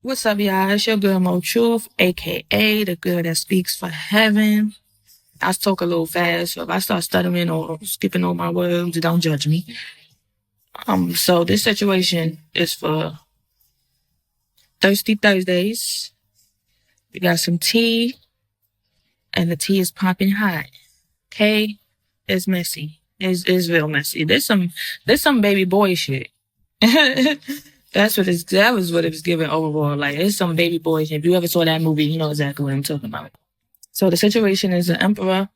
What's up, y'all? It's your girl Mo Truth, aka the girl that speaks for heaven. I talk a little fast, so if I start stuttering or skipping over my words, don't judge me. So this situation is for Thirsty Thursdays. We got some tea, and the tea is popping hot. Okay, it's messy. It's real messy. There's some baby boy shit. That was what it was giving overall. Like it's some baby boy shit. If you ever saw that movie, you know exactly what I'm talking about. So the situation is an emperor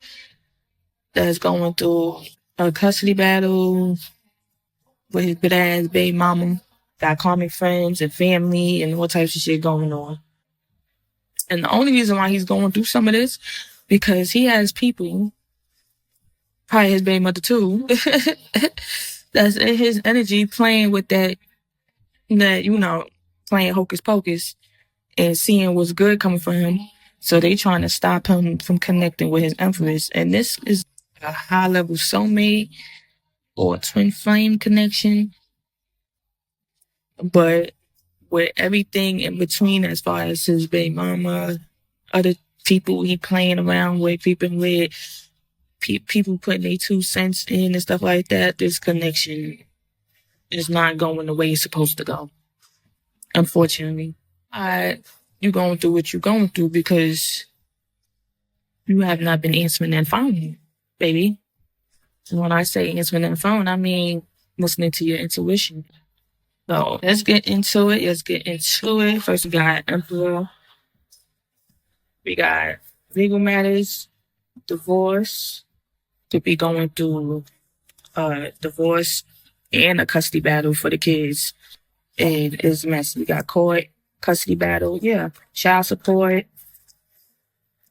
that's going through a custody battle with his big ass baby mama. Got karmic friends and family and all types of shit going on. And the only reason why he's going through some of this, because he has people, probably his baby mother too, that's in his energy playing with that, playing hocus pocus and seeing what's good coming from him. So they trying to stop him from connecting with his Empress. And this is a high level soulmate or twin flame connection. But with everything in between as far as his baby mama, other people he playing around with, people with, people putting their 2 cents in and stuff like that, this connection is not going the way it's supposed to go. Unfortunately. You going through what you're going through because you have not been answering that phone, baby. And when I say answering that phone, I mean listening to your intuition. So let's get into it. First, we got Emperor. We got legal matters, divorce. Could be going through divorce and a custody battle for the kids. And it's messy. We got court, custody battle, child support,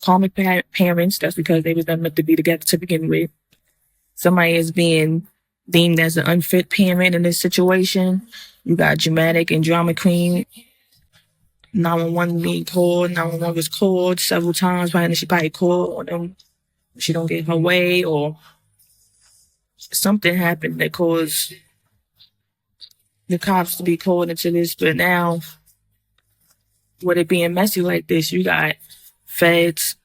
karmic parents. That's because they was not meant to be together to begin with. Somebody is being deemed as an unfit parent in this situation. You got dramatic and drama queen. 911 being called. 911 was called several times. She probably called on them. She don't get her way or something happened that caused the cops to be called into this. But now, with it being messy like this, you got feds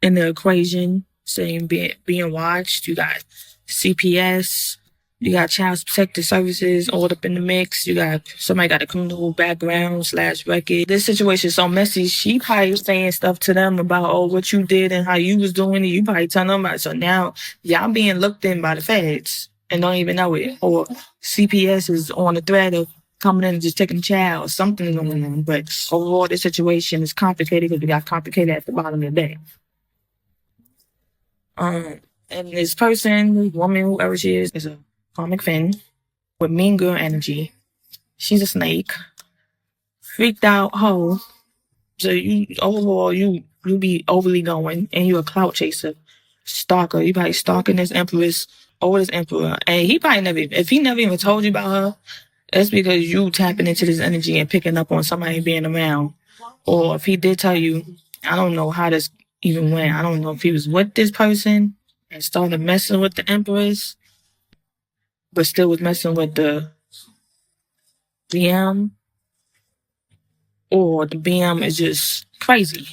in the equation saying being watched. You got CPS. You got child protective services all up in the mix. You got somebody got a criminal background / record. This situation is so messy. She probably saying stuff to them about, what you did and how you was doing it. You probably telling them about it. So now y'all being looked in by the feds and don't even know it. Or CPS is on the thread of coming in and just taking the child. Something's going on. But overall, this situation is complicated because we got complicated at the bottom of the day. And this person, woman, whoever she is a karmic fin with mean girl energy. She's a snake. Freaked out hoe. So you be overly going and you're a clout chaser. Stalker. You probably stalking this empress or this emperor. And if he never even told you about her, that's because you tapping into this energy and picking up on somebody being around. Or if he did tell you, I don't know how this even went. I don't know if he was with this person and started messing with the empress, but still was messing with the BM, or the BM is just crazy.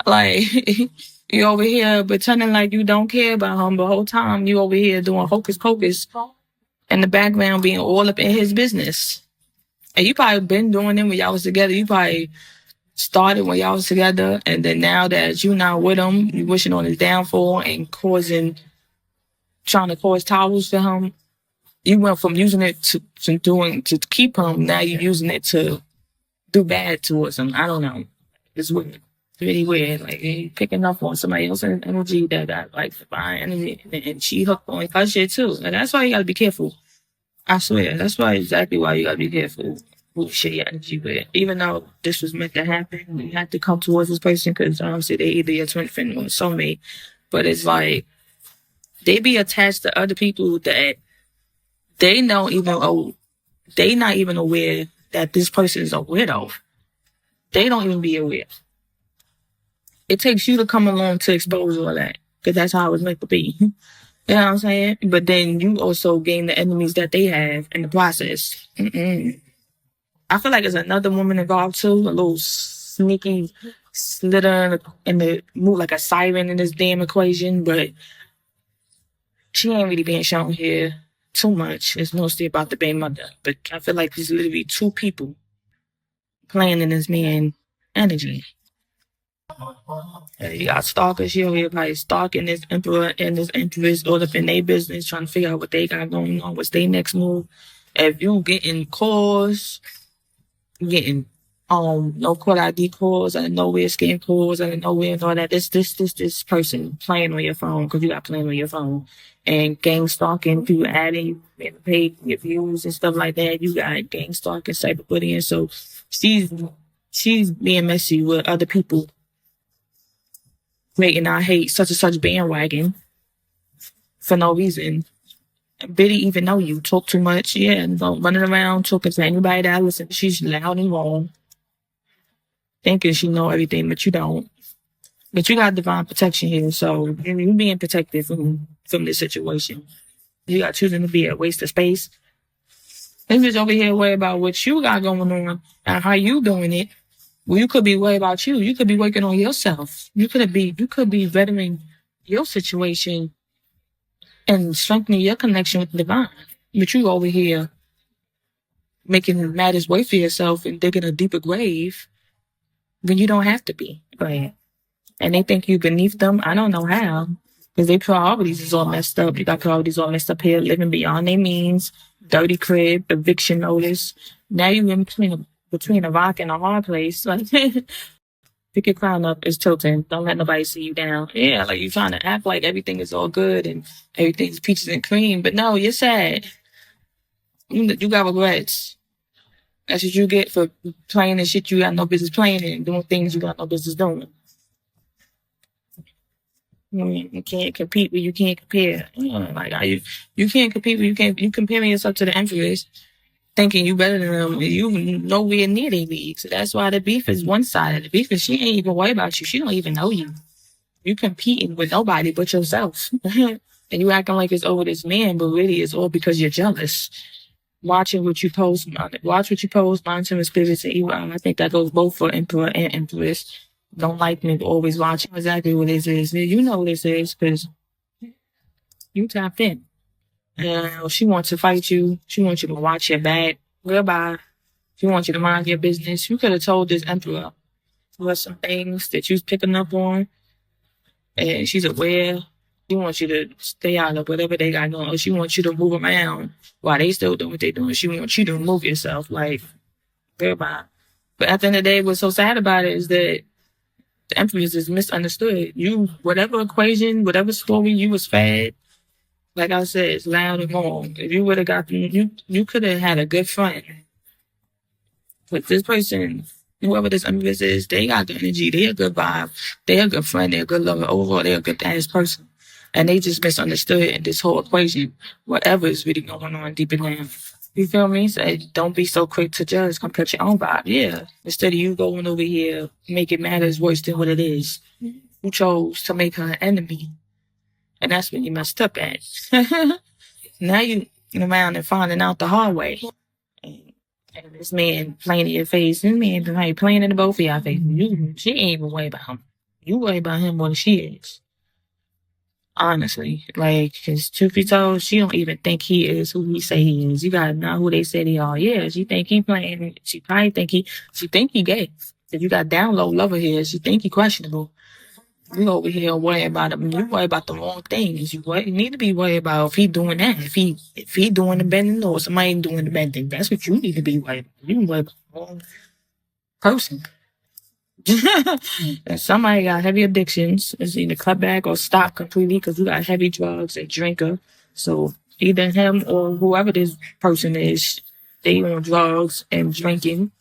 Like, you over here pretending like you don't care about him, but the whole time you over here doing hocus pocus in the background being all up in his business. And you probably been doing it when y'all was together. You probably started when y'all was together, and then now that you not with him, you wishing on his downfall and trying to cause troubles for him. You went from using it to keep him, now you're using it to do bad towards him. I don't know. It's weird. It's really weird. Like, you picking up on somebody else's energy that got, like, fine energy, and she hooked on her shit, too. And that's why you gotta be careful. I swear. That's exactly why you gotta be careful who you share your energy with. Even though this was meant to happen, you have to come towards this person because obviously they either your twin friend or soulmate. But it's like, they be attached to other people that they not even aware that this person is a widow. They don't even be aware. It takes you to come along to expose all that, because that's how it was meant to be. You know what I'm saying? But then you also gain the enemies that they have in the process. I feel like there's another woman involved too, a little sneaky slitter in the move like a siren in this damn equation, but she ain't really being shown here too much. It's mostly about the baby mother. But I feel like there's literally two people playing in this man energy. You got stalkers. She over here probably stalking this emperor and this empress all up in their business, trying to figure out what they got going on, what's their next move. If you getting calls, getting no call ID calls out of nowhere, scam calls out of nowhere and all that. This person playing on your phone because you got playing on your phone and gang stalking, people adding, pay your views and stuff like that. You got gang stalking, cyberbullying. So she's being messy with other people, making our hate such and such bandwagon for no reason. Biddy even know you talk too much, yeah, and running around talking to anybody that listen. She's loud and wrong, thinking she know everything, but you don't. But you got divine protection here, so you being protected from this situation. You got choosing to be a waste of space. This bitch over here worried about what you got going on and how you doing it. Well, you could be worried about you. You could be working on yourself. You could be bettering your situation and strengthening your connection with the divine. But you over here making matters worse for yourself and digging a deeper grave when you don't have to be. Right. And they think you beneath them. I don't know how. Because their priorities is all messed up. You got priorities all messed up here, living beyond their means, dirty crib, eviction notice. Now you're in between a rock and a hard place. Like, pick your crown up, it's tilting. Don't let nobody see you down. Yeah, like you're trying to act like everything is all good and everything's peaches and cream. But no, you're sad. You got regrets. That's what you get for playing and shit you got no business playing and doing things you got no business doing. You can't compete where you can't compare. Like you can't compete where you comparing yourself to the Empress, thinking you better than them. You nowhere near their league. So that's why the beef is one sided. The beef is she ain't even worried about you. She don't even know you. You competing with nobody but yourself. And you acting like it's over this man, but really it's all because you're jealous. Watching what you post, watch what you post, monitoring spirits and evil. I think that goes both for Emperor and Empress. Don't like me, but always watching exactly what this is. You know what this is because you tapped in. She wants to fight you. She wants you to watch your back. Goodbye. She wants you to mind your business. You could have told this Emperor what some things that you was picking up on. And she's aware. She wants you to stay out of whatever they got going on. She wants you to move around while they still doing what they doing. She wants you to remove yourself. Like, goodbye. But at the end of the day, what's so sad about it is that the Empress is misunderstood. You, whatever equation, whatever story you was fed, like I said, it's loud and wrong. If you would have got you could have had a good friend. But this person, whoever this Empress is, they got the energy. They a good vibe. They a good friend. They a good lover. Overall, they a good ass person. And they just misunderstood in this whole equation, whatever is really going on deep in them. You feel me? So don't be so quick to judge. Come cut your own vibe. Yeah. Instead of you going over here, making matters worse than what it is. You chose to make her an enemy. And that's when you messed up at. Now you around and finding out the hard way. And this man playing in your face. This man playing in the both of y'all face. She ain't even worried about him. You worry about him more than she is. Honestly. Like, cause truth be told, she don't even think he is who he say he is. You gotta know who they say they are. Yeah, she think he playing. She probably think he gay. If you got down low lover here, she think he questionable. You over here worrying about him. You worry about the wrong things. You need to be worried about if he doing that. If he doing the bending or somebody doing the bending. That's what you need to be worried about. You worry about the wrong person. And somebody got heavy addictions. It's either cut back or stop completely because you got heavy drugs and drinker. So either him or whoever this person is, they on drugs and drinking.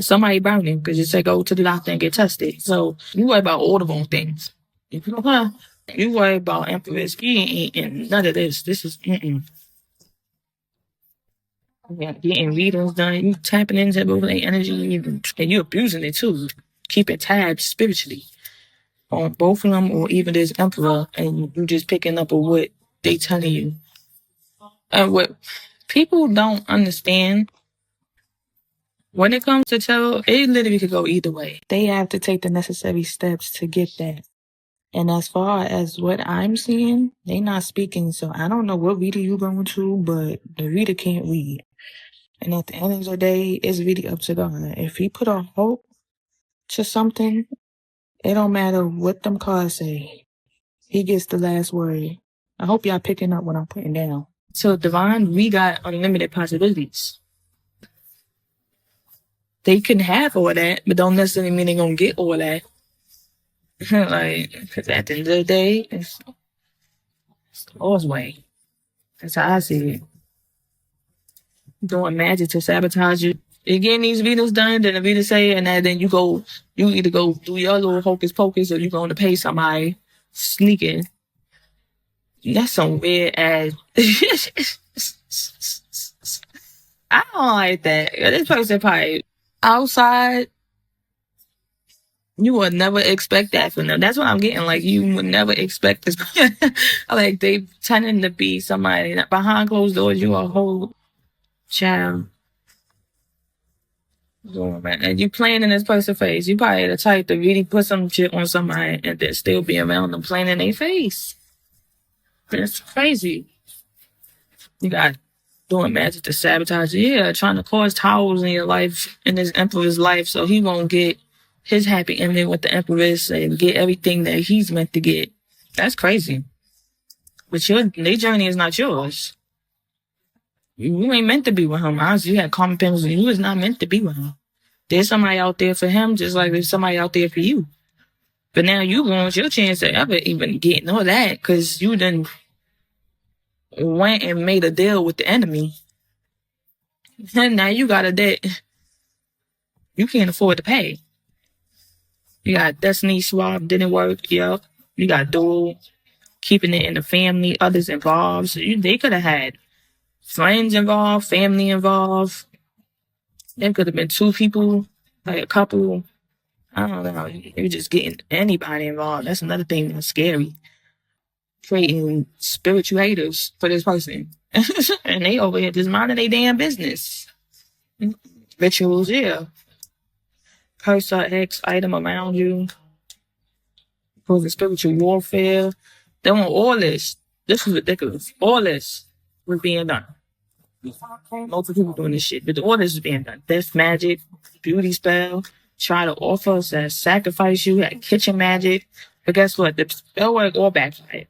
Somebody burning because you say go to the doctor and get tested. So you worry about all the wrong things. You worry about Empress. He ain't in none of this. This is Yeah, getting readings done. You tapping into their energy and you abusing it too. Keeping tabs spiritually on both of them or even this Emperor, and you just picking up on what they telling you. And what people don't understand When it comes to tarot, it literally could go either way. They have to take the necessary steps to get that. And as far as what I'm seeing, they not speaking. So I don't know what reader you going to, but the reader can't read. And at the end of the day, it's really up to God. If he put a hope to something, it don't matter what them cards say. He gets the last word. I hope y'all picking up what I'm putting down. So Divine, we got unlimited possibilities. They can have all that, but don't necessarily mean they're gonna get all that. Like, because at the end of the day, it's the Lord's way. That's how I see it. Doing magic to sabotage you. You're getting these videos done, then the video say, and then you either go do your little hocus pocus or you're going to pay somebody sneaking. That's some weird ass. I don't like that. This person probably outside. You would never expect that from them. That's what I'm getting. Like, you would never expect this. Like, they tending to be somebody that behind closed doors, you a whole child. And you playing in this person's face. You probably the type to really put some shit on somebody and then still be around them playing in their face. It's crazy. You got doing magic to sabotage. Yeah, trying to cause towers in your life, in this Emperor's life, so he won't get his happy ending with the Empress and get everything that he's meant to get. That's crazy. But their journey is not yours. You ain't meant to be with him. Honestly, you had karmic penalties and you was not meant to be with him. There's somebody out there for him just like there's somebody out there for you. But now you want your chance to ever even get all that because you done went and made a deal with the enemy. And now you got a debt you can't afford to pay. You got destiny swap, didn't work, yep. You got dual, keeping it in the family, others involved. So they could have had friends involved, family involved. There could have been two people, like a couple. I don't know. You're just getting anybody involved. That's another thing that's scary. Creating spiritual haters for this person. And they over here just minding their damn business. Rituals, yeah. Curse or X item around you. Causing spiritual warfare. They want all this. This is ridiculous. All this was being done. Multiple people doing this shit, but all this is being done. Death magic, beauty spell, try to offer us that sacrifice you, that kitchen magic. But guess what? The spell work all backfired.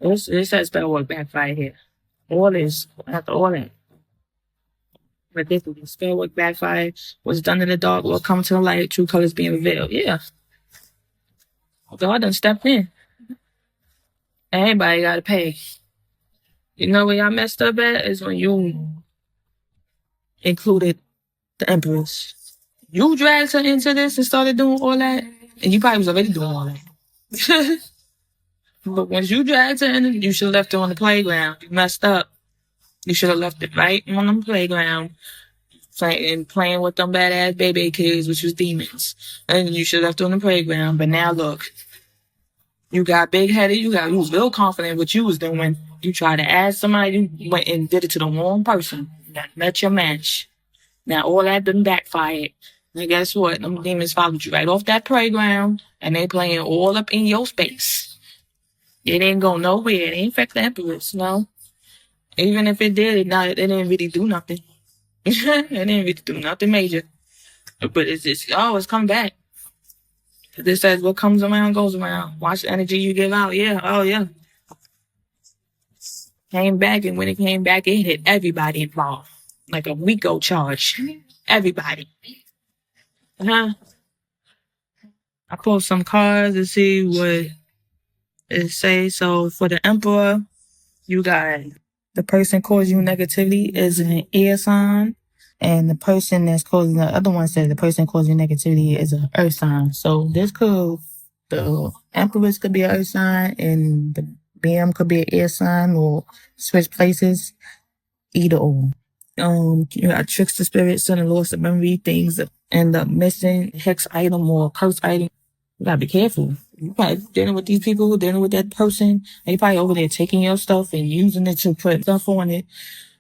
This says spell work backfired here. All this, after all that. Ridiculous. Spell work backfired. What's done in the dark will come to the light. True colors being revealed. Yeah. God done stepped in. Everybody gotta pay. You know where y'all messed up at is when you included the Empress. You dragged her into this and started doing all that, and you probably was already doing all that. But once you dragged her in, you should have left her on the playground. You messed up. You should have left it right on the playground, playing with them badass baby kids, which was demons. And you should have left her on the playground. But now look, you got big-headed. You was real confident what you was doing. You tried to ask somebody, you went and did it to the wrong person. That met your match. Now all that done backfired. And guess what? Them demons followed you right off that playground, and they playing all up in your space. It ain't go nowhere. It ain't affect the Empress, no. Even if it did, it didn't really do nothing. It didn't really do nothing major. But it's always come back. This says what comes around goes around. Watch the energy you give out. Yeah, oh yeah. Came back, and when it came back, it hit everybody involved. Like a RICO charge. Everybody. I pulled some cards to see what it says. So for the Emperor, you got the person causing you negativity is an air sign. And the person that's causing the other one says the person causing negativity is an earth sign. So the Empress could be an earth sign and the BM could be an air sign or switch places, either or. You got trickster spirits and loss of memory, things that end up missing, hex item or curse item. You gotta be careful. You probably dealing with these people, dealing with that person. They probably over there taking your stuff and using it to put stuff on it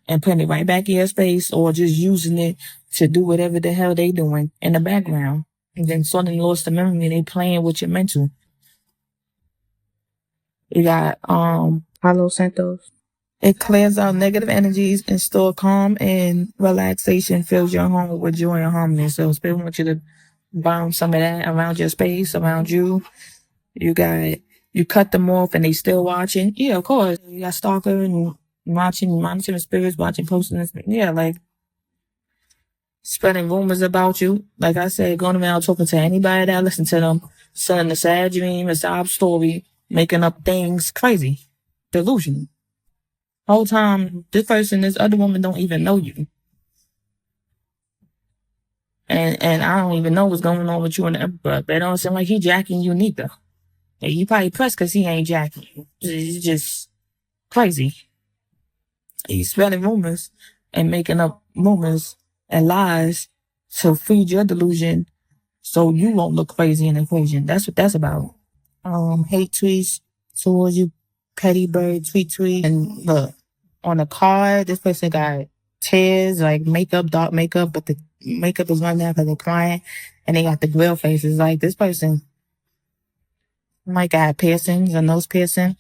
and putting it right back in your space, or just using it to do whatever the hell they doing in the background. And then suddenly lost the memory, they playing with your mental. You got Palo Santos. It clears out negative energies and store calm and relaxation, fills your home with joy and harmony. So Spirit wants you to bounce some of that around your space, around you. You got you cut them off and they still watching. Yeah, of course. You got stalker and watching, monitoring spirits, watching postings. Yeah, like spreading rumors about you. Like I said, going around talking to anybody that listen to them, selling a sad dream, a sob story, making up things crazy, delusional. Whole time, this other woman don't even know you. And I don't even know what's going on with you and the Emperor. But it don't seem like he jacking you neither. And you probably pressed because he ain't jacking you. It's just crazy. He's spreading rumors and making up rumors and lies to feed your delusion so you won't look crazy in the equation. That's what that's about. Hate tweets towards you, petty bird, tweet. And look, on the card, this person got tears, like makeup, dark makeup, but the makeup is running out because they're crying. And they got the grill faces. Like this person might got piercings, a nose piercing,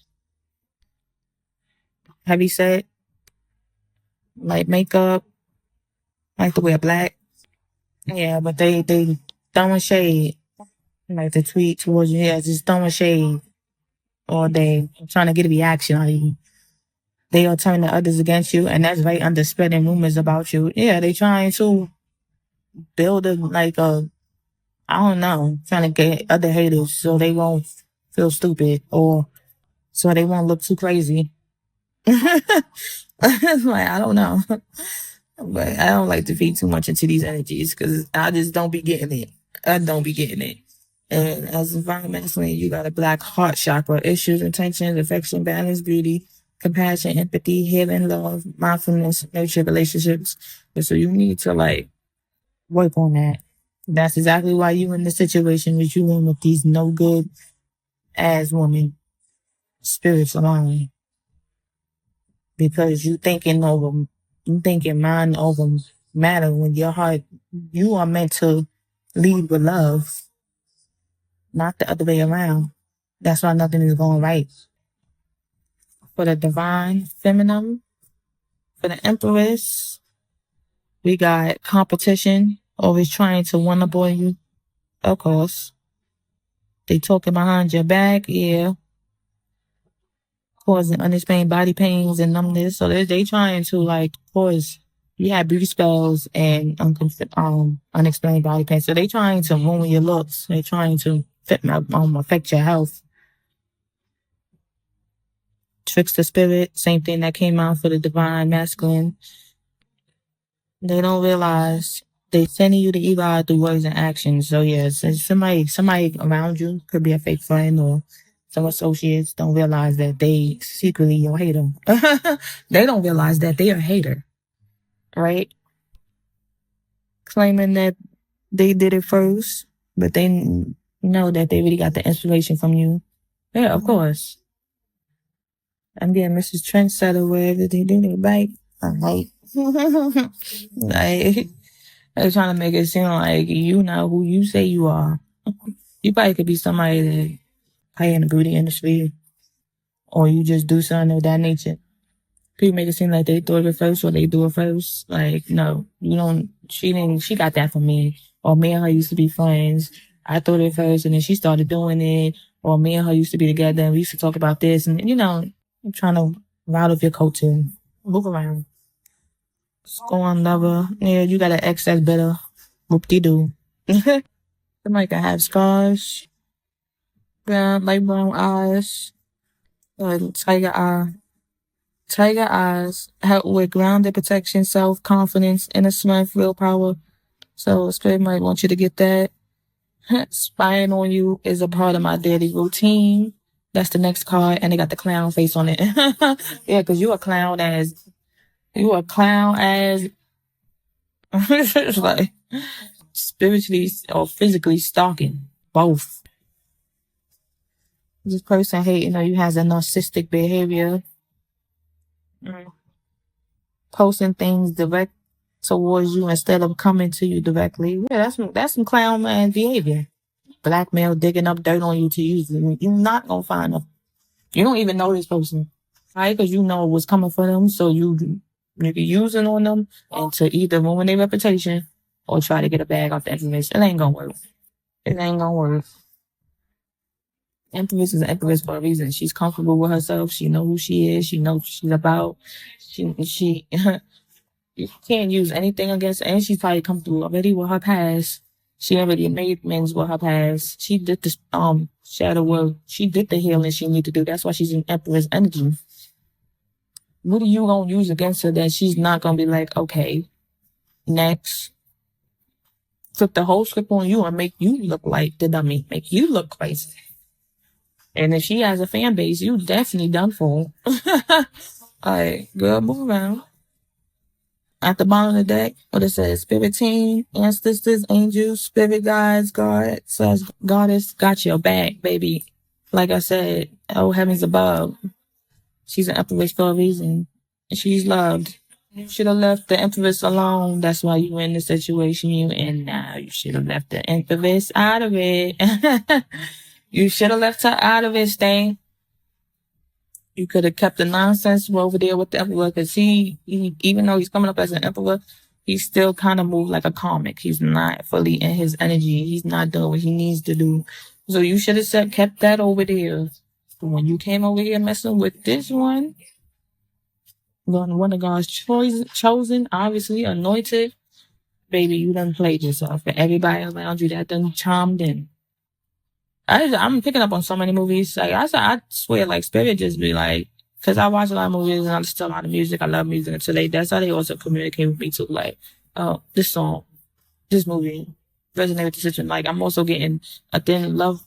heavy set, like makeup, like to wear black. Yeah, but they throwing shade. Like the tweet towards you, yeah, just throwing shade all day, trying to get a reaction out of you. They are turning others against you, and that's right under spreading rumors about you. Yeah, they trying to build I don't know, trying to get other haters so they won't feel stupid or so they won't look too crazy. Like, I don't know. But I don't like to feed too much into these energies because I just don't be getting it. I don't be getting it. And as a divine masculine, you got a black heart chakra, issues, intentions, affection, balance, beauty, compassion, empathy, healing, love, mindfulness, nurture, relationships. And so you need to like work on that. That's exactly why you in the situation that you in with these no good ass women, spirits alone. Because you thinking mind over matter when your heart, you are meant to lead with love, not the other way around. That's why nothing is going right. For the divine feminine, for the empress, we got competition, always trying to one up on you. Of course. They talking behind your back, yeah. Causing unexplained body pains and numbness. So they trying to like cause you have beauty spells and unexplained body pain. So they trying to ruin your looks. They trying to affect your health. Trickster spirit, same thing that came out for the divine masculine. They don't realize they sending you the evil eye through words and actions. So yes, somebody around you could be a fake friend or some associates don't realize that they secretly your hater. They don't realize that they are a hater, right? Claiming that they did it first, but they know that they really got the inspiration from you. Yeah, of course. I'm getting Mrs. Trendsetter wherever they do they bite. I'm like, like they're trying to make it seem like you know who you say you are. You probably could be somebody that play in the beauty industry, or you just do something of that nature. People make it seem like they thought of it first or they do it first. Like, no, you don't. She got that from me. Or me and her used to be friends. I thought it first and then she started doing it. Or me and her used to be together and we used to talk about this. And, you know, I'm trying to ride off your coattail. Move around. Go on, lover. Yeah, you got an ex that's better. Whoop-de-doo. Somebody can have scars. Yeah, light brown eyes. Tiger eye. Tiger eyes help with grounded protection, self-confidence, inner strength, willpower. So Spirit might want you to get that. Spying on you is a part of my daily routine. That's the next card, and they got the clown face on it. Yeah, because you a clown as it's like spiritually or physically stalking. Both. This person hating on you has a narcissistic behavior. Posting things direct. towards you instead of coming to you directly. Yeah, that's some clown man behavior. Blackmail, digging up dirt on you to use it. You're not gonna find them. You don't even know this person, right? Because you know what's coming for them, so you be using on them and to either ruin their reputation or try to get a bag off the Empress. It ain't gonna work. It ain't gonna work. Empress is an Empress for a reason. She's comfortable with herself. She know who she is. She knows what she's about. She you can't use anything against her. And she's probably come through already with her past. She already made amends with her past. She did the shadow work. She did the healing she need to do. That's why she's in Empress energy. What are you gonna use against her that she's not gonna be like, okay, next? Flip the whole script on you and make you look like the dummy, make you look crazy. And if she has a fan base, you definitely done for. All right, girl, move around. At the bottom of the deck, what it says, Spirit Team, Ancestors, Angels, Spirit Guides, God, says Goddess, got your back, baby. Like I said, oh heavens above. She's an Empress for a reason. She's loved. You should have left the Empress alone. That's why you in the situation you in now. You should have left the Empress out of it. You should have left her out of it, Stain. You could have kept the nonsense over there with the Emperor, because he, even though he's coming up as an Emperor, he still kind of moved like a Karmic. He's not fully in his energy. He's not doing what he needs to do. So you should have kept that over there. When you came over here messing with this one of God's chosen, obviously anointed, baby, you done played yourself. And everybody around you that done chimed in. I'm picking up on so many movies. Like I swear, like Spirit just be like, because I watch a lot of movies and I listen to a lot of music. I love music, and so that's how they also communicate with me too. Like, oh, this song, this movie resonated with the situation. Like I'm also getting a thin line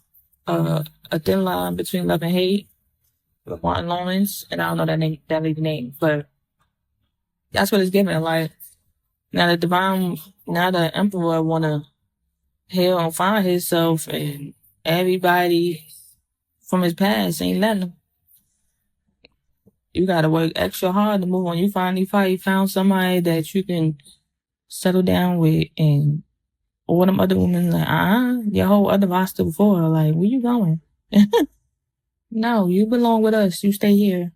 between love and hate with Martin Lawrence, and I don't know that lady's name, but that's what it's giving. Like now the Emperor wanna heal and find himself, and everybody from his past ain't letting him. You gotta work extra hard to move on. You finally probably found somebody that you can settle down with, and all them other women like, your whole other roster before, like, where you going? No, you belong with us. You stay here.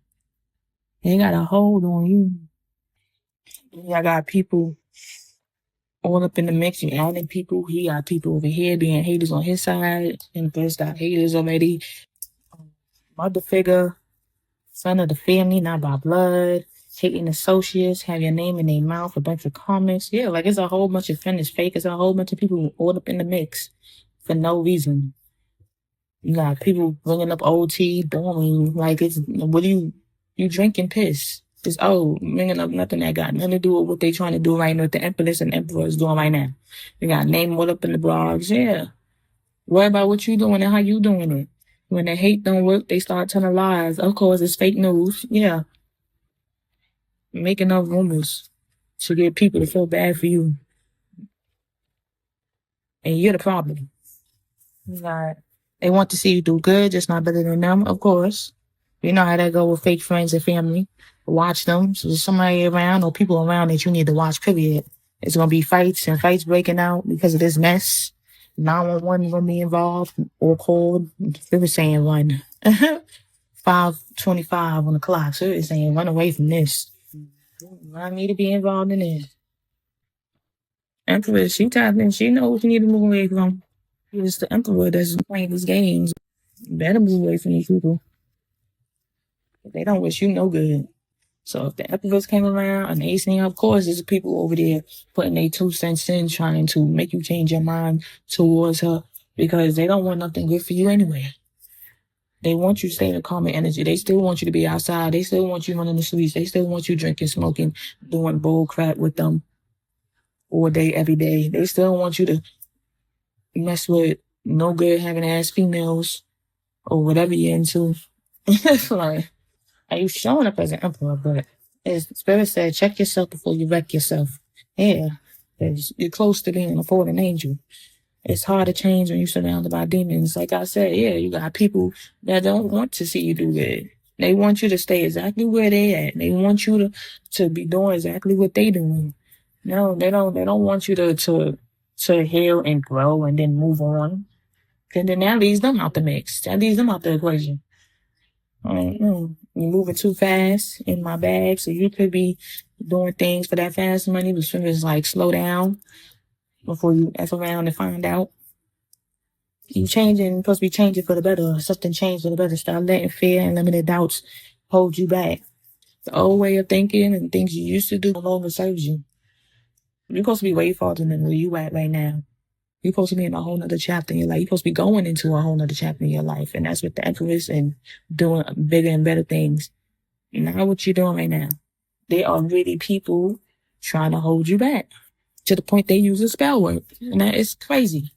They got a hold on you. I got people all up in the mix. You adding people. He got people over here being haters on his side. Empress got haters already. Mother figure, son of the family, not by blood. Hating associates, have your name in their mouth, a bunch of comments. Yeah, like it's a whole bunch of finished fake. It's a whole bunch of people all up in the mix for no reason. You got people bringing up OT, boring. Like it's, what do you drinking piss? It's bringing up nothing that got nothing to do with what they trying to do right now, what the Empress and Emperor is doing right now. They got name all up in the blogs. Yeah. Worry about what you doing and how you doing it. When the hate don't work, they start telling lies. Of course, it's fake news. Yeah. Making up rumors to get people to feel bad for you. And you're the problem. They want to see you do good, just not better than them, of course. You know how that go with fake friends and family. Watch them. So there's somebody around or people around that you need to watch, period. It's going to be fights breaking out because of this mess. 911 going to be involved or called. They were saying run. 5:25 on the clock. So they were saying run away from this. I need to be involved in this. Empress, she tapped in. She knows what you need to move away from. It's the Emperor that's playing these games. You better move away from these people. They don't wish you no good. So if the Empress came around and they seen, of course, there's people over there putting their 2 cents in, trying to make you change your mind towards her, because they don't want nothing good for you anyway. They want you to stay in a Karmic energy. They still want you to be outside. They still want you running the streets. They still want you drinking, smoking, doing bull crap with them all day, every day. They still want you to mess with no good having ass females or whatever you're into. It's like, are you showing up as an Emperor? But as Spirit said, check yourself before you wreck yourself. Yeah, because you're close to being a fallen angel. It's hard to change when you're surrounded by demons. Like I said, yeah, you got people that don't want to see you do good. They want you to stay exactly where they at. They want you to be doing exactly what they doing. No, they don't want you to heal and grow and then move on. And then that leaves them out the mix. That leaves them out the equation. You're moving too fast in my bag, so you could be doing things for that fast money, but it's like slow down before you F around and find out. You changing, you're supposed to be changing for the better. Something changed for the better. Stop letting fear and limited doubts hold you back. The old way of thinking and things you used to do no longer serves you. You're supposed to be way farther than where you at right now. You're supposed to be in a whole nother chapter in your life. You're supposed to be going into a whole nother chapter in your life. And that's with the Empress and doing bigger and better things. Not what you're doing right now. There are really people trying to hold you back to the point they use a spell word. And that is crazy.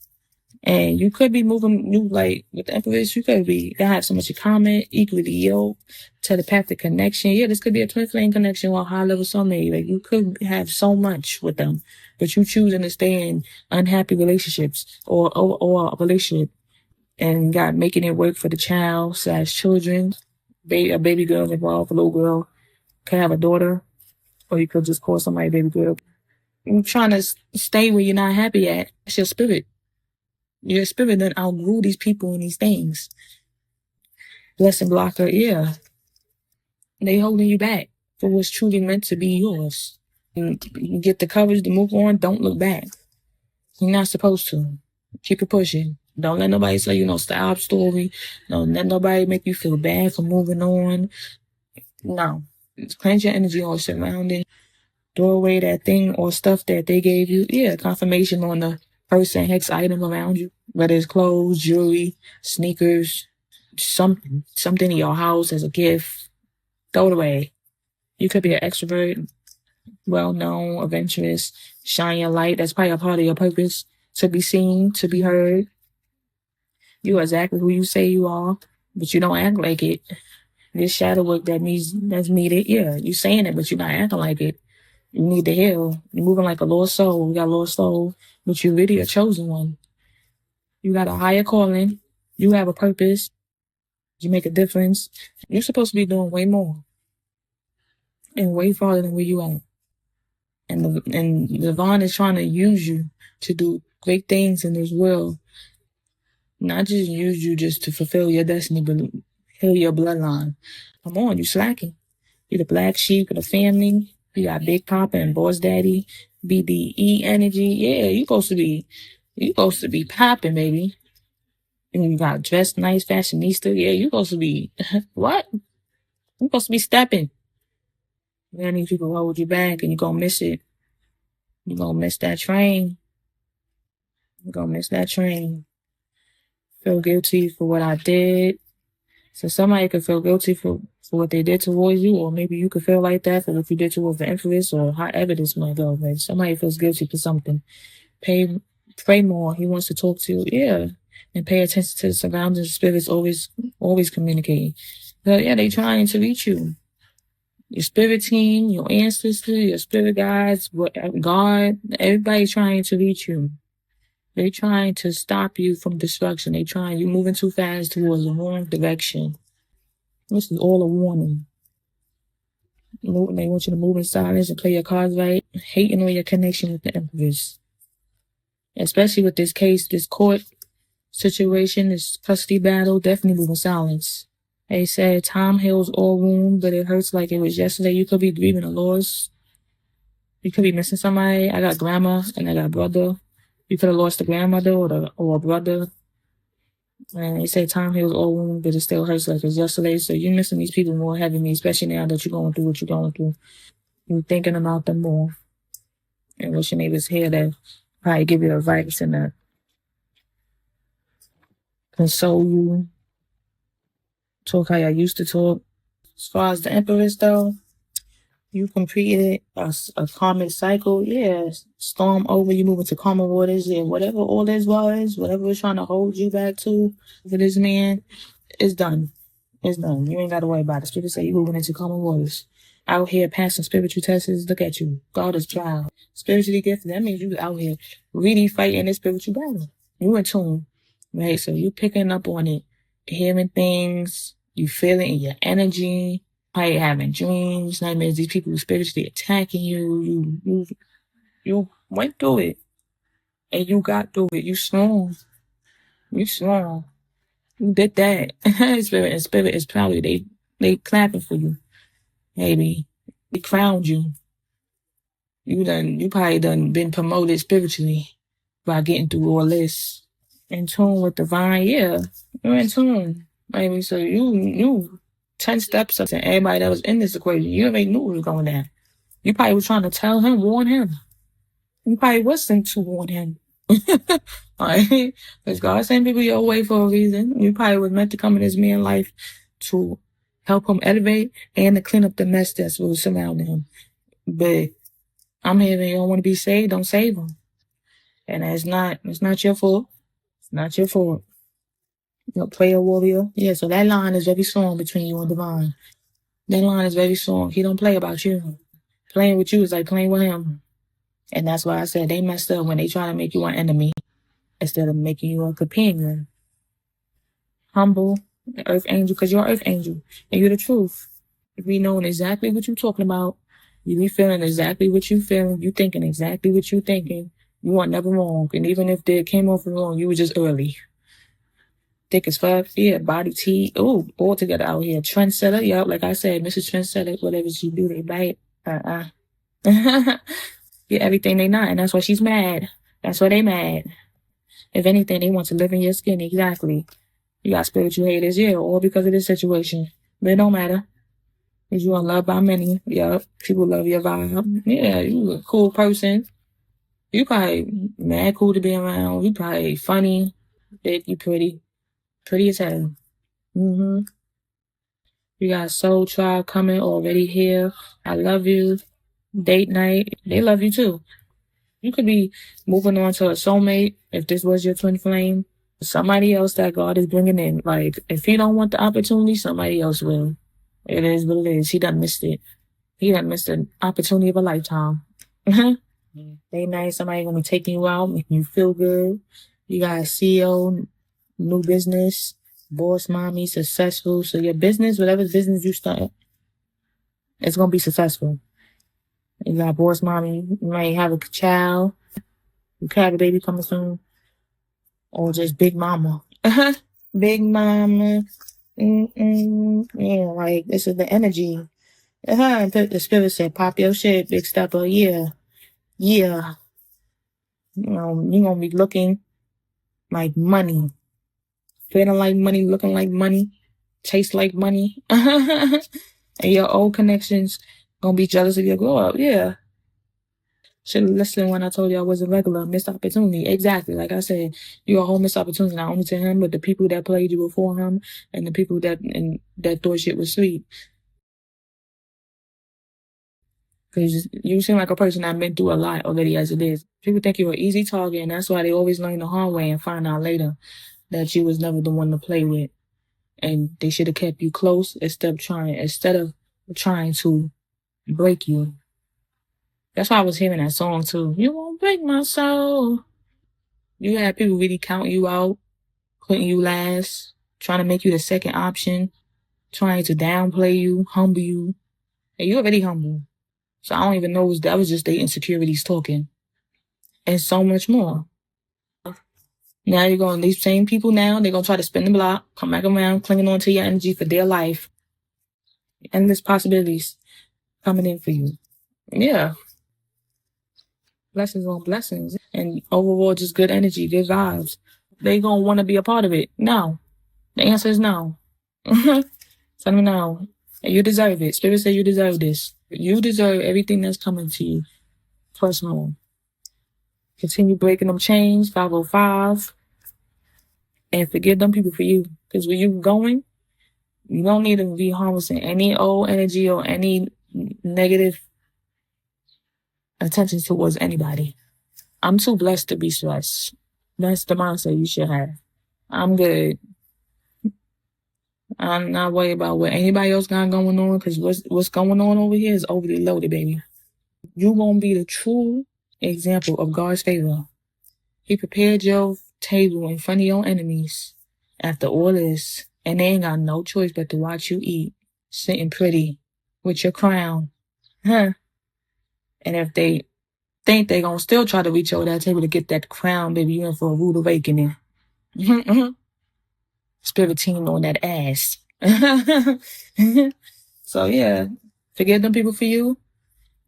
And you could be moving, you like with the Empress, you could have so much in common, equally yoked, telepathic connection. Yeah, this could be a twin flame connection or high level soulmate. Like you could have so much with them, but you choosing to stay in unhappy relationships or a relationship and got making it work for the child / children. A baby girl involved, a little girl could have a daughter, or you could just call somebody baby girl. You're trying to stay where you're not happy at. It's your spirit. Your spirit done outgrew these people and these things. Blessing blocker, yeah. They holding you back for what's truly meant to be yours. You get the courage to move on, don't look back. You're not supposed to. Keep it pushing. Don't let nobody say stop story. Don't let nobody make you feel bad for moving on. No. Cleanse your energy or surrounding. Throw away that thing or stuff that they gave you. Yeah, confirmation on the person, hex item around you. Whether it's clothes, jewelry, sneakers, something in your house as a gift. Throw it away. You could be an extrovert, well-known, adventurous, shine your light. That's probably a part of your purpose. To be seen, to be heard. You are exactly who you say you are, but you don't act like it. This shadow work that's needed. Yeah, you saying it, but you're not acting like it. You need to heal. You're moving like a lost soul. You got a lost soul, but you're really a chosen one. You got a higher calling. You have a purpose. You make a difference. You're supposed to be doing way more and way farther than where you are. And Devon is trying to use you to do great things in this world. Not just use you just to fulfill your destiny, but heal your bloodline. Come on, you slacking. You're the black sheep of the family. You got Big Papa and Boss Daddy, BDE energy. Yeah, you supposed to be popping, baby. And you got dressed nice, fashionista. Yeah, you supposed to be what? You supposed to be stepping. Man, these people hold you back and you're gonna miss it. You're gonna miss that train. You're gonna miss that train. Feel guilty for what I did. So somebody could feel guilty for what they did towards you, or maybe you could feel like that for what you did towards the Empress, or however this might go. But somebody feels guilty for something. Pray more. He wants to talk to you. Yeah. And pay attention to the surroundings. Spirits always communicating. But yeah, they trying to reach you. Your spirit team, your ancestors, your spirit guides, God, everybody's trying to reach you. They're trying to stop you from destruction. You're moving too fast towards the wrong direction. This is all a warning. They want you to move in silence and play your cards right, hating on your connection with the Empress. Especially with this case, this court situation, this custody battle, definitely move in silence. They said time heals all wounds, but it hurts like it was yesterday. You could be grieving a loss. You could be missing somebody. I got grandma and I got brother. You could have lost a grandmother or a brother. And they say time heals all wounds, but it still hurts like it was yesterday. So you're missing these people more heavily, especially now that you're going through what you're going through. You're thinking about them more. And wishing they was here to probably give you advice and console you. Talk how I used to talk. As far as the Empress, though, you completed a karmic cycle. Yeah, storm over. You move into karma waters. And whatever all this was, whatever was trying to hold you back to for this man, it's done. It's done. You ain't got to worry about it. Spirit say you moving into karma waters. Out here passing spiritual tests. Look at you. God is child. Spiritually gifted. That means you out here really fighting this spiritual battle. You in tune. Right? So you picking up on it. Hearing things. You feel it in your energy. How you having dreams. Nightmares. These people spiritually attacking you. You went through it and you got through it. You strong. You strong. You did that. Spirit is proud of you. They clapping for you, baby. They crowned you. You probably done been promoted spiritually by getting through all this. In tune with divine, yeah. You're in tune. Baby, so you 10 steps up and everybody that was in this equation, you already knew what was going down. You probably was trying to tell him, warn him. You probably was sent to warn him. Alright? Because God sent people your way for a reason. You probably was meant to come in this man's life to help him elevate and to clean up the mess that's was surrounding him. But I'm hearing you don't want to be saved, don't save him. And it's not your fault. It's not your fault. You know, prayer warrior. Yeah, so that line is very strong between you and divine. That line is very strong. He don't play about you. Playing with you is like playing with him. And that's why I said they messed up when they try to make you an enemy instead of making you a companion. Humble, earth angel, because you're an earth angel. And you're the truth. You be knowing exactly what you're talking about. You be feeling exactly what you feeling. You thinking exactly what you thinking. You weren't never wrong. And even if they came off wrong, you were just early. Thick as fuck. Yeah, body tea. Ooh, all together out here. Trendsetter. Yep, like I said, Mrs. Trendsetter, whatever she do, they bite. Yeah, everything they not. And that's why she's mad. That's why they mad. If anything, they want to live in your skin. Exactly. You got spiritual haters, yeah, all because of this situation. But it don't matter. Because you are loved by many. Yep. People love your vibe. Yeah, you a cool person. You probably mad cool to be around. You probably funny. Big, you pretty. Pretty as hell. You got Soul Tribe coming already here. I love you. Date night. They love you too. You could be moving on to a soulmate if this was your twin flame. Somebody else that God is bringing in. Like, if he don't want the opportunity, somebody else will. It is what it is. He done missed it. He done missed an opportunity of a lifetime. Day night, somebody gonna be taking you out, making you feel good. You got a CEO, new business, boss mommy, successful. So your business, whatever business you start, it's gonna be successful. You got boss mommy, you might have a child, you could have a baby coming soon. Or just big mama. Big mama. Yeah, like this is the energy. The spirit said, pop your shit, big stepper. Yeah. Yeah. You know, you're gonna be looking like money. Feeling like money, looking like money, taste like money. And your old connections gonna be jealous of your glow up. Yeah. Should have listened when I told you I was a regular missed opportunity. Exactly. Like I said, you're a whole missed opportunity, not only to him, but the people that played you before him and the people that thought shit was sweet. Because you seem like a person that been through a lot already as it is. People think you're an easy target, and that's why they always learn the hard way and find out later that you was never the one to play with. And they should have kept you close instead of trying to break you. That's why I was hearing that song too. You won't break my soul. You had people really counting you out, putting you last, trying to make you the second option, trying to downplay you, humble you. And you're already humble. So I don't even know that was just their insecurities talking. And so much more. Now you're going, these same people now, they're going to try to spin the block, come back around, clinging on to your energy for their life. Endless possibilities coming in for you. Yeah. Blessings on blessings. And overall, just good energy, good vibes. They going to want to be a part of it. No. The answer is no. Tell me no. And you deserve it. Spirit said you deserve this. You deserve everything that's coming to you. Plus more. Continue breaking them chains, 505. And forgive them people for you. Because where you going, you don't need to be harnessing any old energy or any negative attention towards anybody. I'm too blessed to be stressed. That's the mindset you should have. I'm good. I'm not worried about what anybody else got going on, because what's going on over here is overly loaded, baby. You won't be the true example of God's favor. He prepared your table in front of your enemies after all this, and they ain't got no choice but to watch you eat, sitting pretty with your crown. And if they think they gonna still try to reach over that table to get that crown, baby. You in for a rude awakening. Spirit team on that ass. So yeah, forgive them people for you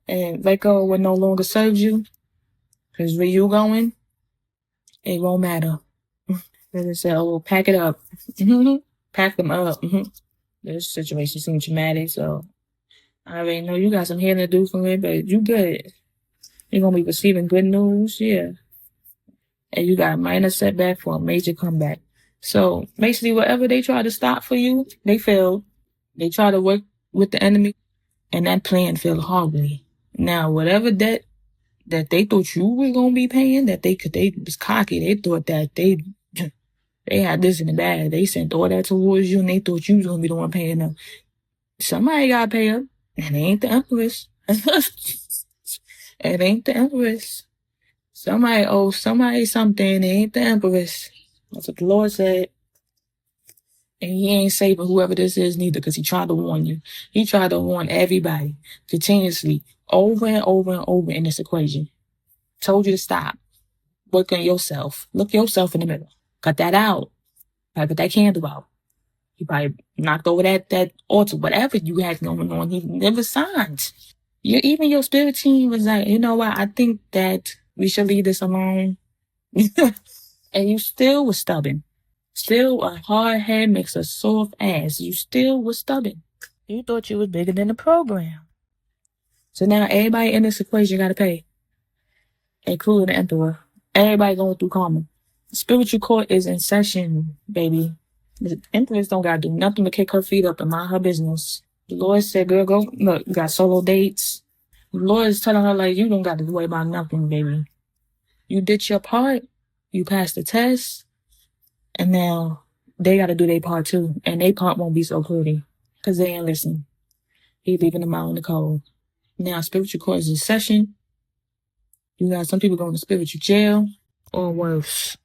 and let go of what no longer serves you. Cause where you going, it won't matter. They just say, oh, pack it up. Pack them up. This situation seems traumatic, so I already know you got some healing to do from it, but you good. You're gonna be receiving good news, yeah. And you got a minor setback for a major comeback. So basically, whatever they try to stop for you, they failed. They try to work with the enemy, and that plan failed horribly. Now, whatever debt that they thought you were gonna be paying, they was cocky. They thought that they had this in the bag. They sent all that towards you, and they thought you was gonna be the one paying them. Somebody gotta pay up, and it ain't the Empress. It ain't the Empress. Somebody owes somebody something. It ain't the Empress. That's what the Lord said. And he ain't saving whoever this is neither, because he tried to warn you. He tried to warn everybody continuously, over and over and over in this equation. Told you to stop. Work on yourself. Look yourself in the mirror. Cut that out. Put that candle out. He probably knocked over that altar, whatever you had going on. He never signed. Even your spirit team was like, you know what? I think that we should leave this alone. And you still was stubborn. Still, a hard head makes a soft ass. You still was stubborn. You thought you was bigger than the program. So now everybody in this equation got to pay, including the Emperor. Everybody going through karma. The spiritual court is in session, baby. The Empress don't got to do nothing but kick her feet up and mind her business. The Lord said, girl, go, look, you got solo dates. The Lord is telling her, like, you don't got to worry about nothing, baby. You did your part. You passed the test. And now they got to do their part too. And their part won't be so pretty because they ain't listening. He leaving them out in the cold. Now, spiritual court is in session. You got some people going to spiritual jail or worse.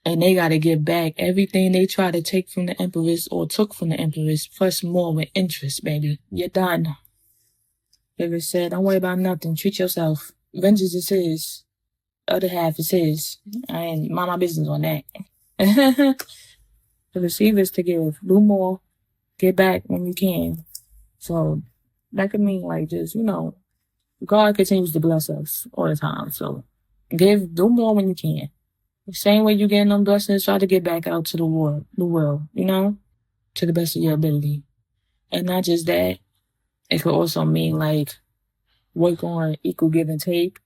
And they got to give back everything they try to take from the Empress or took from the Empress, plus more with interest, baby. You're done. Ever said, don't worry about nothing. Treat yourself. Vengeance is his. Other half is his. I ain't mind my business on that. The receiver is to give. Do more. Get back when you can. So that could mean like just, God continues to bless us all the time. So do more when you can. The same way you getting them blessings, try to get back out to the world, to the best of your ability. And not just that, it could also mean like work on equal give and take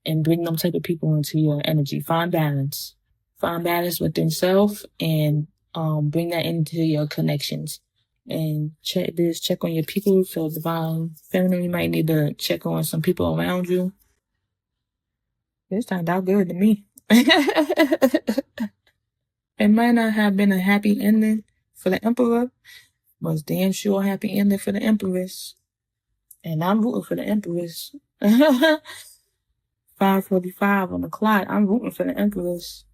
and bring them type of people into your energy. Find balance. Find balance within self and bring that into your connections. And check on your people. So divine feminine, you might need to check on some people around you. This turned out good to me. It might not have been a happy ending for the Emperor, but it's damn sure a happy ending for the Empress. And I'm rooting for the Empress. 5:45 on the clock. I'm rooting for the Empress.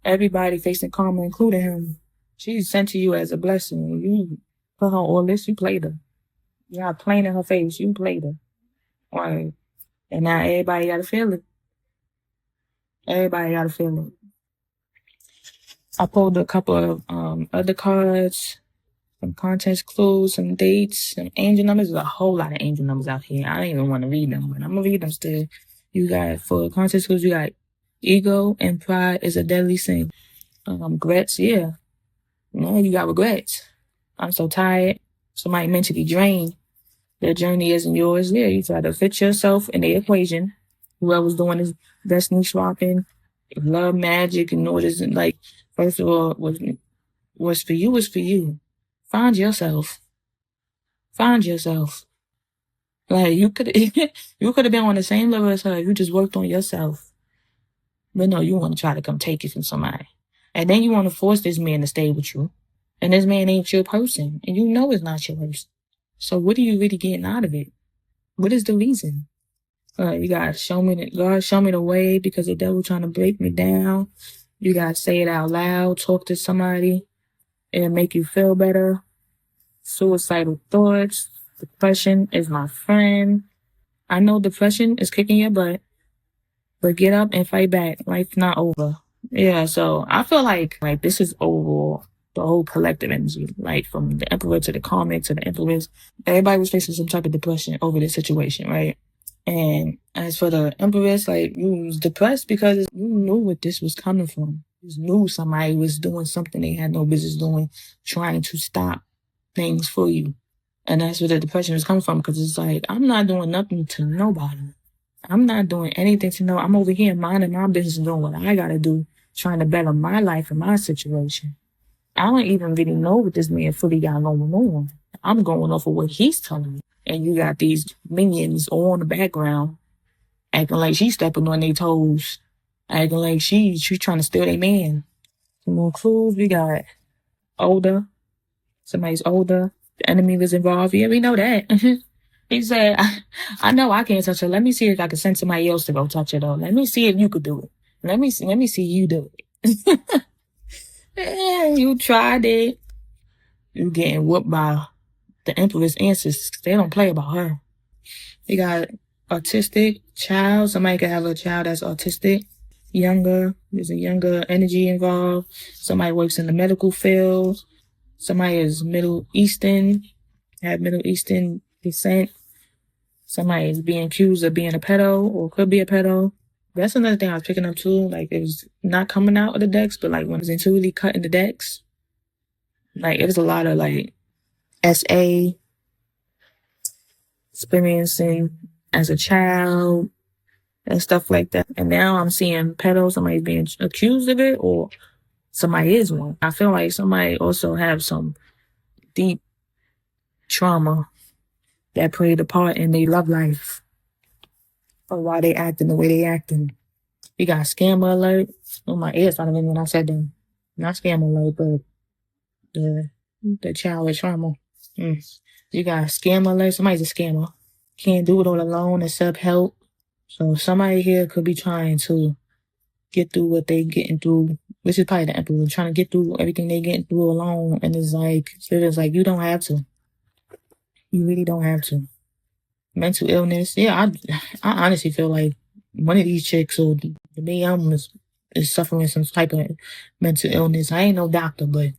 Everybody facing karma, including him. She's sent to you as a blessing. You put her on all this, you played her. You got plain in her face, you played her. Right. And now everybody got to feel it. Everybody got to feel it. I pulled a couple of other cards, some contest clues, some dates, some angel numbers. There's a whole lot of angel numbers out here. I don't even want to read them, but I'm going to read them still. You got, for contest clues, you got ego and pride is a deadly sin. Regrets, yeah. You got regrets. I'm so tired. Somebody mentally drained. Their journey isn't yours. Yeah, you try to fit yourself in the equation. Whoever's doing this destiny swapping, love magic, and all this, and like, first of all, what's for you is for you. Find yourself. Find yourself. Like, you could have been on the same level as her if you just worked on yourself. But no, you want to try to come take it from somebody. And then you want to force this man to stay with you. And this man ain't your person. And you know it's not your person. So what are you really getting out of it? What is the reason? You gotta God, show me the way, because the devil trying to break me down. You gotta say it out loud, talk to somebody. It'll make you feel better. Suicidal thoughts. Depression is my friend. I know depression is kicking your butt, but get up and fight back. Life's not over. Yeah, so I feel like this is overall the whole collective energy, like from the Emperor to the Karmic to the Empress. Everybody was facing some type of depression over this situation, right? And as for the Empress, like you was depressed because you knew what this was coming from. You knew somebody was doing something they had no business doing, trying to stop things for you. And that's where the depression is coming from because it's like, I'm not doing nothing to nobody. I'm not doing anything to know. I'm over here minding my business, doing what I gotta do, trying to better my life and my situation. I don't even really know what this man fully got going on. I'm going off of what he's telling me. And you got these minions all in the background acting like she's stepping on their toes, acting like she's trying to steal their man. Some more clues. We got older. Somebody's older. The enemy was involved. Yeah, we know that. He said, I know I can't touch her. Let me see if I can send somebody else to go touch her though. Let me see if you could do it. Let me see you do it. Yeah, you tried it. You getting whooped by the Empress ancestors. They don't play about her. You got autistic child. Somebody could have a child that's autistic. Younger. There's a younger energy involved. Somebody works in the medical field. Somebody is Middle Eastern, have Middle Eastern descent. Somebody is being accused of being a pedo or could be a pedo. That's another thing I was picking up too. Like it was not coming out of the decks, but like when it was intuitively cutting the decks, like it was a lot of like SA experiencing as a child and stuff like that. And now I'm seeing pedo, somebody being accused of it or somebody is one. I feel like somebody also have some deep trauma that played a part in their love life or why they acting the way they acting. You got scammer alert. Oh, my ears started ringing when I said them. Not scammer alert, but the child with trauma. You got scammer alert. Somebody's a scammer. Can't do it all alone except help. So somebody here could be trying to get through what they getting through, which is probably the Emperor, trying to get through everything they getting through alone. And it's like you don't have to. You really don't have to. Mental illness. Yeah, I honestly feel like one of these chicks or the main is suffering some type of mental illness. I ain't no doctor, but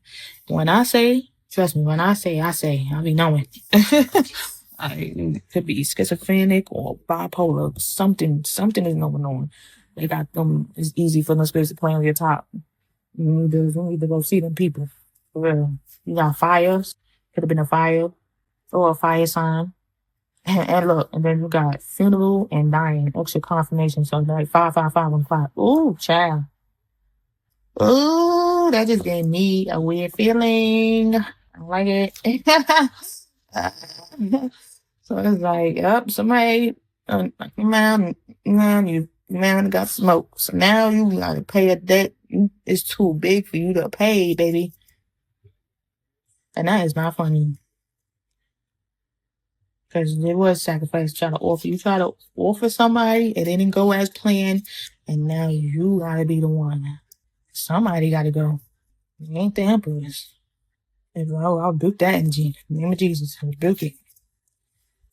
when I say, trust me, when I say, I be knowing. It could be schizophrenic or bipolar. Something is going on. They got them. It's easy for them spirits to play on your top. You need to go see them people. For real. You got fires. Could have been a fire or a fire sign. And look, and then you got funeral and dying, extra confirmation. So like 555 on 5. Ooh, child. Ooh, that just gave me a weird feeling. I don't like it. So it's like, yep, somebody man got smoked. So now you gotta pay a debt. It's too big for you to pay, baby. And that is not funny. Because there was sacrifice trying to offer. You try to offer somebody, it didn't go as planned, and now you gotta be the one. Somebody gotta go. It ain't the Empress. I'll book that energy. In the name of Jesus, I'll book it.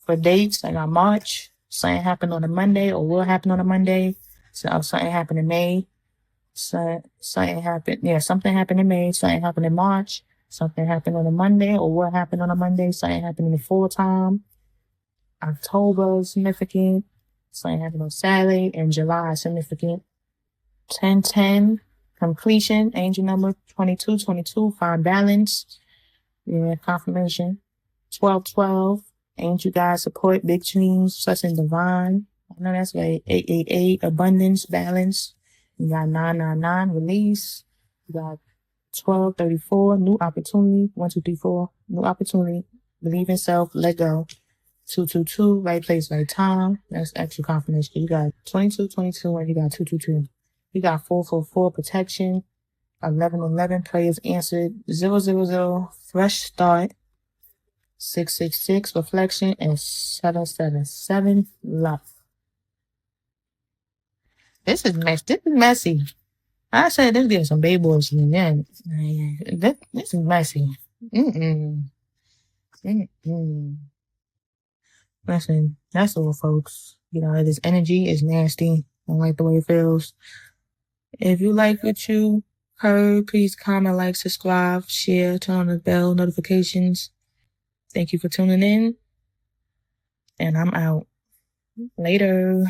For dates, I got March. Something happened on a Monday or will happen on a Monday. So something happened in May. Something happened. Yeah, something happened in May. Something happened in March. Something happened on a Monday or will happen on a Monday. Something happened in the full time. October is significant. Something happened on Saturday. And July is significant. 10-10, completion, angel number 22-22, find balance. Yeah, confirmation. 12-12, angel guide support, big dreams, such and divine. I know that's right. 888, abundance, balance. You got 999, release. You got 1234, new opportunity. 1, 2, 3, 4, new opportunity. Believe in self, let go. 222, right place, right time. That's extra confirmation. You got 2222 and you got 222. You got 444, protection. 1111, prayers answered. 000, fresh start. 666, reflection. And 777, love. This is messy. I said this gives some baby boys in the end. This is messy. Listen, that's all, folks. This energy is nasty. I don't like the way it feels. If you like what you heard, please comment, like, subscribe, share, turn on the bell notifications. Thank you for tuning in, and I'm out. Later.